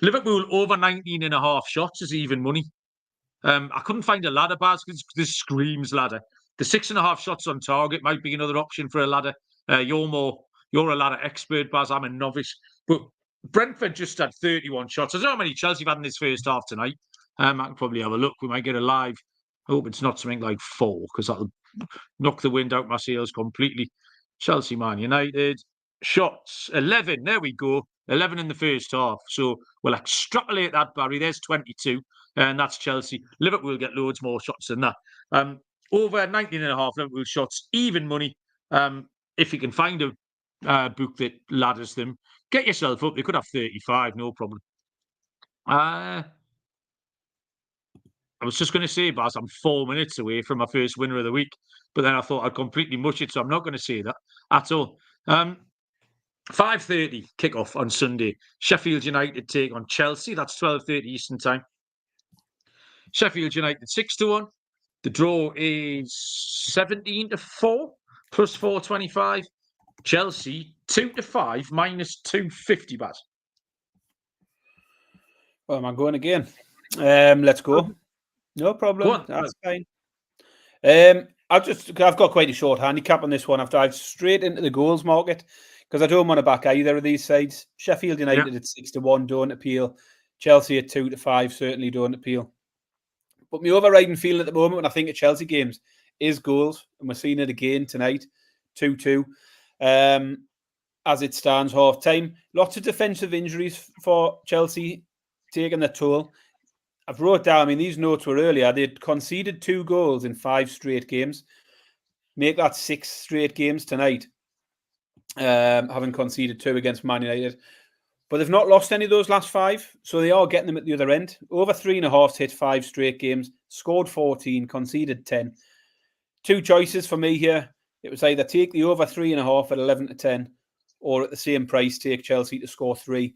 Liverpool over 19.5 shots is even money. I couldn't find a ladder, Baz, because this screams ladder. The 6.5 shots on target might be another option for a ladder. You're a ladder expert, Baz. I'm a novice. But Brentford just had 31 shots. I don't know how many Chelsea have had in this first half tonight. I can probably have a look. We might get a live. I hope it's not something like 4, because that'll knock the wind out my sails completely. Chelsea, Man United. Shots, 11. There we go. 11 in the first half. So we'll extrapolate that, Barry. There's 22. And that's Chelsea. Liverpool get loads more shots than that. Over 19.5 Liverpool shots, even money. If you can find a book that ladders them, get yourself up. They could have 35, no problem. I was just going to say, Baz, I'm 4 minutes away from my first winner of the week, but then I thought I'd completely mush it, so I'm not going to say that at all. 5:30 kickoff on Sunday. Sheffield United take on Chelsea. That's 12:30 Eastern time. Sheffield United 6-1. The draw is 17-4 plus 425. Chelsea 2-5 minus 250, Baz. Well, am I going again? Let's go. No problem. That's fine. I've got quite a short handicap on this one. I've dived straight into the goals market because I don't want to back either of these sides. Sheffield United at 6-1 don't appeal. Chelsea at 2-5 certainly don't appeal. But my overriding feeling at the moment when I think of Chelsea games is goals, and we're seeing it again tonight, 2-2. As it stands, half time. Lots of defensive injuries for Chelsea taking the toll. I've wrote down, these notes were earlier. They'd conceded 2 goals in 5 straight games. Make that 6 straight games tonight, having conceded 2 against Man United. But they've not lost any of those last 5, so they are getting them at the other end. Over 3.5 to hit 5 straight games, scored 14, conceded 10. 2 choices for me here. It was either take the over 3.5 at 11-10, or at the same price, take Chelsea to score 3.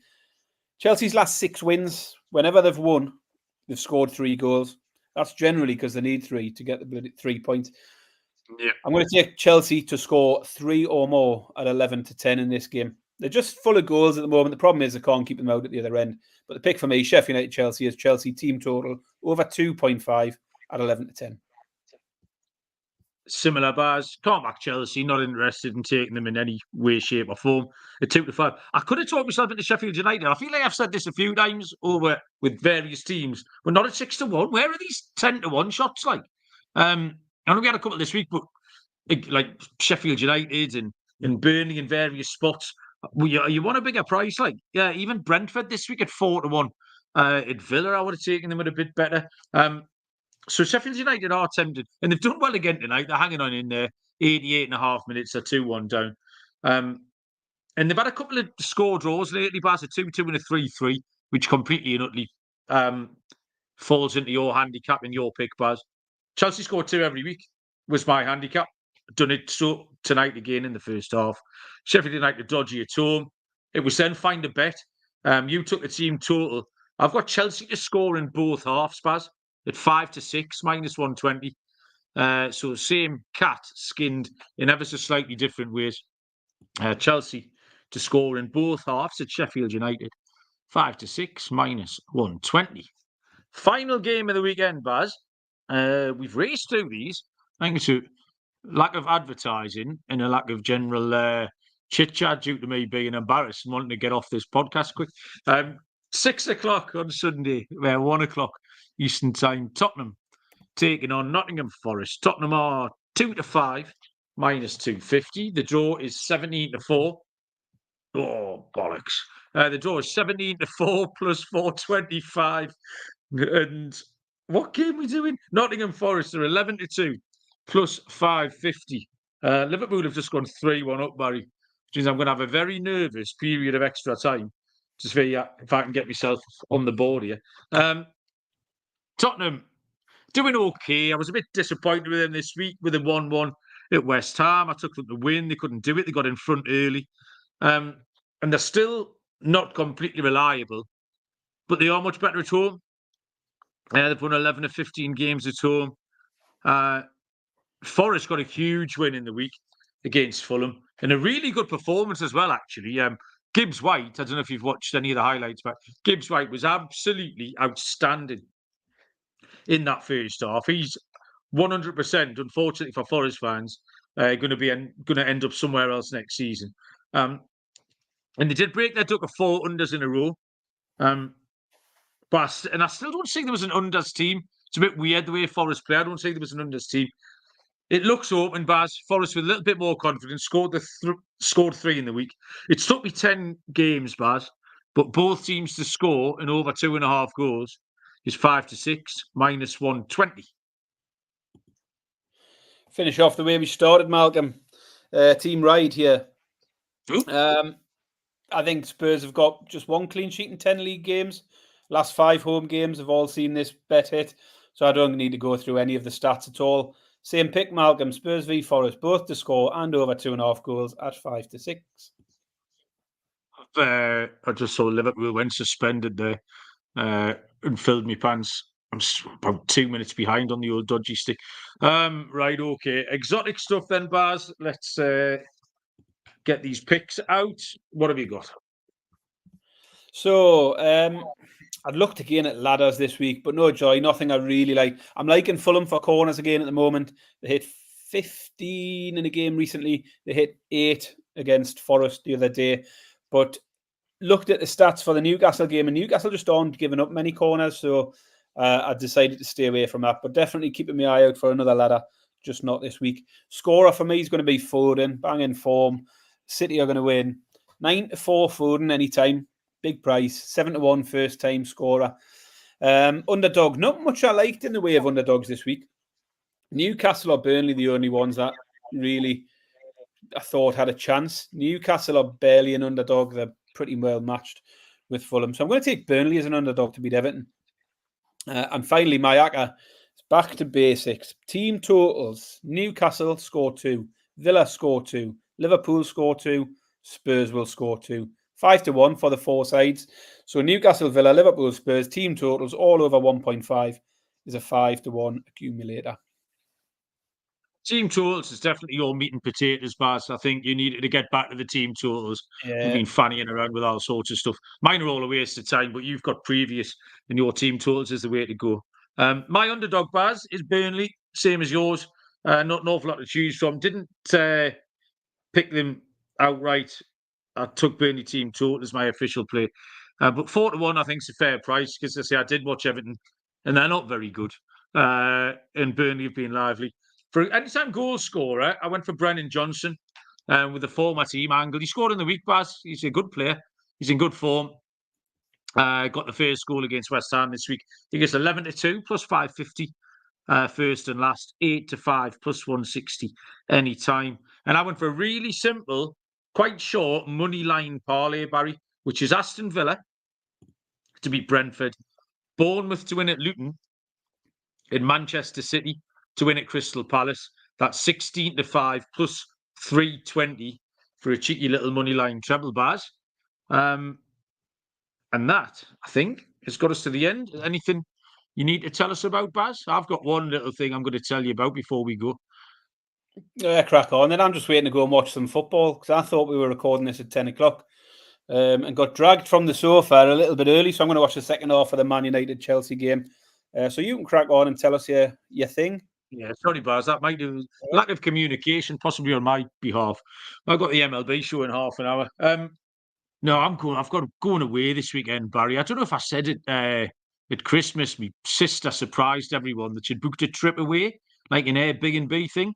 Chelsea's last 6 wins, whenever they've won, they've scored 3 goals. That's generally because they need 3 to get the 3 points. Yeah. I'm going to take Chelsea to score 3 or more at 11-10 in this game. They're just full of goals at the moment. The problem is they can't keep them out at the other end. But the pick for me, Sheff United Chelsea, is Chelsea team total over 2.5 at 11-10. Similar bars. Can't back Chelsea. Not interested in taking them in any way, shape, or form. At 2-5. I could have talked myself into Sheffield United. I feel like I've said this a few times over with various teams, but not at 6-1. Where are these 10-1 shots like? I know we had a couple this week, but like Sheffield United and Burnley in various spots. You want a bigger price, like even Brentford this week at 4-1. At Villa, I would have taken them a bit better. So Sheffield United are tempted, and they've done well again tonight. They're hanging on in there, 88.5 minutes, they're 2-1 down. And they've had a couple of score draws lately, Baz, a 2-2 and a 3-3, which completely and utterly falls into your handicap and your pick, Baz. Chelsea scored 2 every week, was my handicap. Done it so tonight again in the first half. Sheffield United dodgy at home. It was then find a bet. You took the team total. I've got Chelsea to score in both halves, Baz, at 5-6, minus 120. So same cat skinned in ever so slightly different ways. Chelsea to score in both halves at Sheffield United, 5-6, minus 120. Final game of the weekend, Baz. We've raced through these thanks to lack of advertising and a lack of general chit-chat due to me being embarrassed and wanting to get off this podcast quick. 6 o'clock on Sunday, 1 o'clock Eastern Time, Tottenham taking on Nottingham Forest. Tottenham are 2-5, minus 250. The draw is 17-4. Oh, bollocks. The draw is 17-4 plus 425. And what game are we doing? Nottingham Forest are 11-2 plus 550. Liverpool have just gone 3-1 up, Barry, which means I'm going to have a very nervous period of extra time to see if I can get myself on the board here. Tottenham doing okay. I was a bit disappointed with them this week with the 1-1 at West Ham. I took them to win. They couldn't do it. They got in front early. And they're still not completely reliable, but they are much better at home. They've won 11 of 15 games at home. Forest got a huge win in the week against Fulham and a really good performance as well, actually. Gibbs-White, I don't know if you've watched any of the highlights, but Gibbs-White was absolutely outstanding in that first half. He's 100%, unfortunately for Forest fans, going to end up somewhere else next season. And they did break their duck of 4 unders in a row. But I still don't think there was an unders team. It's a bit weird the way Forest play. I don't think there was an unders team. It looks open, Baz. Forest with a little bit more confidence. Scored 3 in the week. It's took me 10 games, Baz, but both teams to score and over 2.5 goals is 5-6, minus 120. Finish off the way we started, Malcolm. Team ride here. I think Spurs have got just 1 clean sheet in 10 league games. Last 5 home games have all seen this bet hit, so I don't need to go through any of the stats at all. Same pick, Malcolm. Spurs v Forest, both to score and over 2.5 goals at 5-6. I just saw Liverpool went suspended there and filled me pants. I'm about 2 minutes behind on the old dodgy stick. Right, okay. Exotic stuff then, Baz. Let's get these picks out. What have you got? So, I'd looked again at ladders this week, but no joy, nothing I really like. I'm liking Fulham for corners again at the moment. They hit 15 in a game recently. They hit 8 against Forest the other day. But looked at the stats for the Newcastle game, and Newcastle just aren't giving up many corners, so I decided to stay away from that. But definitely keeping my eye out for another ladder, just not this week. Scorer for me is going to be Foden, banging form. City are going to win. 9-4 Foden anytime. Big price, 7-1 first time scorer. Underdog, not much I liked in the way of underdogs this week. Newcastle or Burnley, the only ones that really I thought had a chance. Newcastle are barely an underdog. They're pretty well matched with Fulham. So I'm going to take Burnley as an underdog to beat Everton. And finally, Mayaka is back to basics. Team totals. Newcastle score 2. Villa score 2. Liverpool score 2. Spurs will score 2. 5-1 for the 4 sides. So Newcastle, Villa, Liverpool, Spurs, team totals all over 1.5 is a 5-1 accumulator. Team totals is definitely your meat and potatoes, Baz. I think you needed to get back to the team totals. We've been fannying around with all sorts of stuff. Mine are all a waste of time, but you've got previous, and your team totals is the way to go. My underdog, Baz, is Burnley, same as yours. Not an awful lot to choose from. Didn't pick them outright. I took Burnley team total as my official play. But 4-1, I think, is a fair price because I say I did watch Everton, and they're not very good. And Burnley have been lively. For anytime goal scorer, I went for Brennan Johnson with the former team angle. He scored in the week, Baz. He's a good player. He's in good form. Got the first goal against West Ham this week. I think it's 11-2 plus 550. First and last, 8-5 plus 160 anytime. And I went for a really simple, quite short money line parlay, Barry, which is Aston Villa to beat Brentford, Bournemouth to win at Luton, and Manchester City to win at Crystal Palace. That's 16-5 plus 320 for a cheeky little money line treble, Baz. And that, I think, has got us to the end. Anything you need to tell us about, Baz? I've got one little thing I'm going to tell you about before we go. Yeah, crack on. Then I'm just waiting to go and watch some football because I thought we were recording this at 10 o'clock and got dragged from the sofa a little bit early. So I'm going to watch the second half of the Man United-Chelsea game. So you can crack on and tell us your thing. Yeah, sorry, Baz. That might do lack of communication, possibly on my behalf. I've got the MLB show in half an hour. No, I've got going away this weekend, Barry. I don't know if I said it at Christmas. My sister surprised everyone that she'd booked a trip away, like an Airbnb thing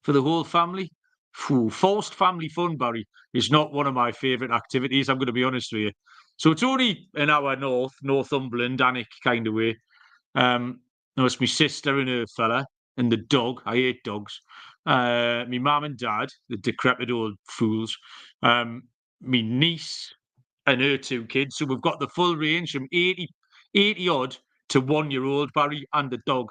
for the whole family. Forced family fun, Barry, is not one of my favourite activities. I'm going to be honest with you. So it's only an hour north, Northumberland, Alnwick kind of way. No, it's my sister and her fella and the dog. I hate dogs. My mum and dad, the decrepit old fools. My niece and her two kids. So we've got the full range from 80 odd to 1 year old, Barry, and the dog.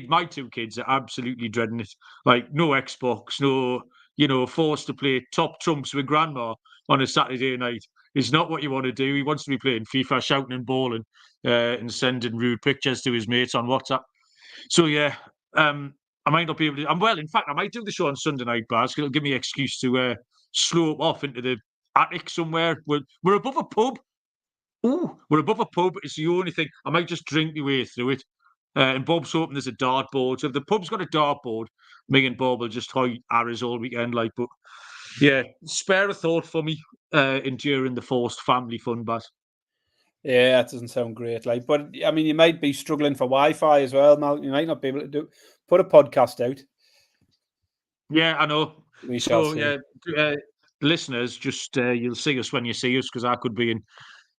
My two kids are absolutely dreading it. Like no Xbox, no, forced to play top trumps with grandma on a Saturday night. It's not what you want to do. He wants to be playing FIFA, shouting and bawling, and sending rude pictures to his mates on WhatsApp. So yeah, I might not be able to. In fact, I might do the show on Sunday night, Baz. It'll give me an excuse to slope off into the attic somewhere. We're above a pub. Ooh, we're above a pub. It's the only thing. I might just drink my way through it. And Bob's hoping there's a dartboard. So if the pub's got a dartboard, me and Bob will just hoy arrows all weekend. But yeah, spare a thought for me enduring the forced family fun, Baz. Yeah, that doesn't sound great. But I mean, you might be struggling for Wi-Fi as well, Mal. You might not be able to put a podcast out. Yeah, I know. We shall see. Listeners, just you'll see us when you see us because I could be in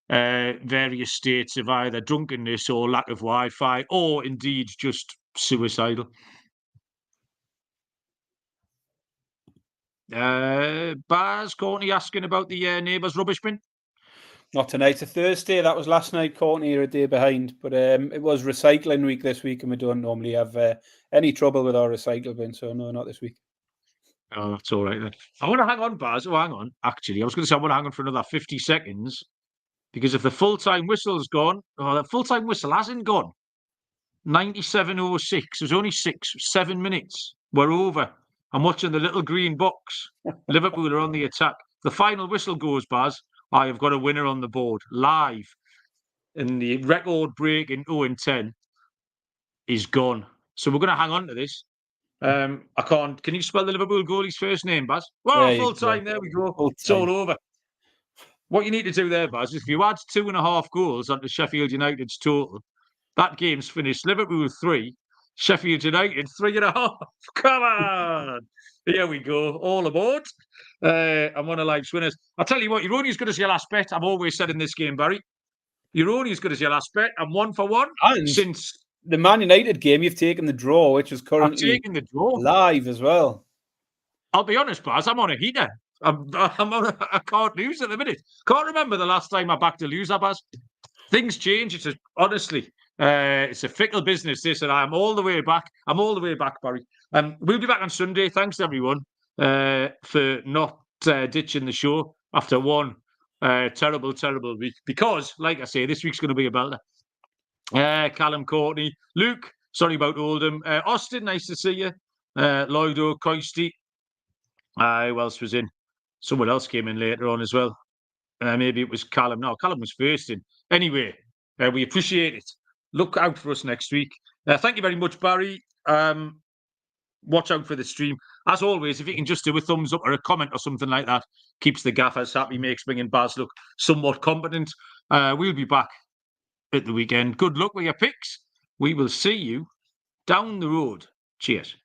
various states of either drunkenness or lack of Wi-Fi, or indeed just suicidal. Baz Courtney asking about the neighbours' rubbish bin. Not tonight. It's a Thursday. That was last night. Courtney, you're a day behind. But it was recycling week this week, and we don't normally have any trouble with our recycle bin. So no, not this week. Oh, that's all right then. I want to hang on, Baz. Oh, hang on. Actually, I was going to say I want to hang on for another 50 seconds because if the full-time whistle's gone, the full-time whistle hasn't gone. 97.06. There's only 7 minutes. We're over. I'm watching the little green box. Liverpool are on the attack. The final whistle goes, Baz. I have got a winner on the board live. And the record-breaking 0-10 is gone. So we're going to hang on to this. I can't. Can you spell the Liverpool goalie's first name, Baz? Well, full time. There we go. It's all over. What you need to do there, Baz, is if you add 2.5 goals onto Sheffield United's total, that game's finished. Liverpool 3, Sheffield United 3.5. Come on. Here we go. All aboard. I'm one of life's winners. I'll tell you what, you're only as good as your last bet. I've always said in this game, Barry. You're only as good as your last bet. I'm 1 for 1 since the Man United game. You've taken the draw, which is currently live as well. I'll be honest, Baz. I'm on a heater. I can't lose at the minute. Can't remember the last time I backed a loser, Baz. Things change. Honestly, it's a fickle business, this, and I'm all the way back. I'm all the way back, Barry. We'll be back on Sunday. Thanks, everyone, for not ditching the show after one terrible week. Because, like I say, this week's going to be a belter. Callum Courtney, Luke, sorry about Oldham. Austin, nice to see you. Lloyd O'Coisty. Who else was in? Someone else came in later on as well. Maybe it was Callum. No, Callum was first in. Anyway, we appreciate it. Look out for us next week. Thank you very much, Barry. Watch out for the stream. As always, if you can just do a thumbs up or a comment or something like that, keeps the gaffers happy, makes me and Baz look somewhat competent. We'll be back at the weekend. Good luck with your picks. We will see you down the road. Cheers.